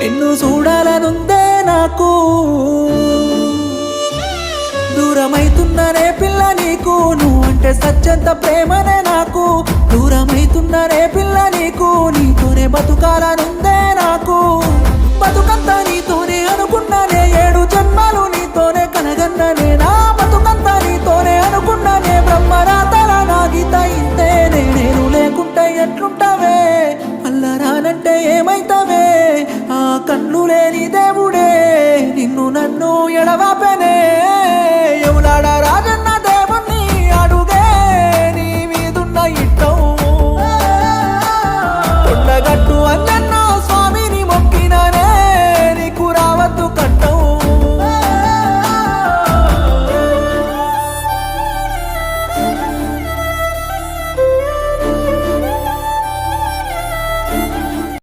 నిన్ను చూడాలనుందే నాకు దూరమైతున్ననే పిల్ల నీకు నువ్వంటే సత్యంత ప్రేమనే నాకు దూరమైతున్ననే పిల్ల నీకు నీతోనే బతుకాలనుందే నాకు బతుకంతా నీతోనే అనుకున్నానే 7 జన్మాలు నీతోనే కనగన్ననే నా బతుకంతా నీతోనే అనుకున్నానే బ్రహ్మరాతల నా గీత ఇంతేనే నేను లేకుంటే ఎట్లుంటావే అల్లరానంటే ఏమైతావే ఆ కళ్ళు లేని దేవుడే నిన్ను నన్ను ఎడవాపనే ఎవలాడారా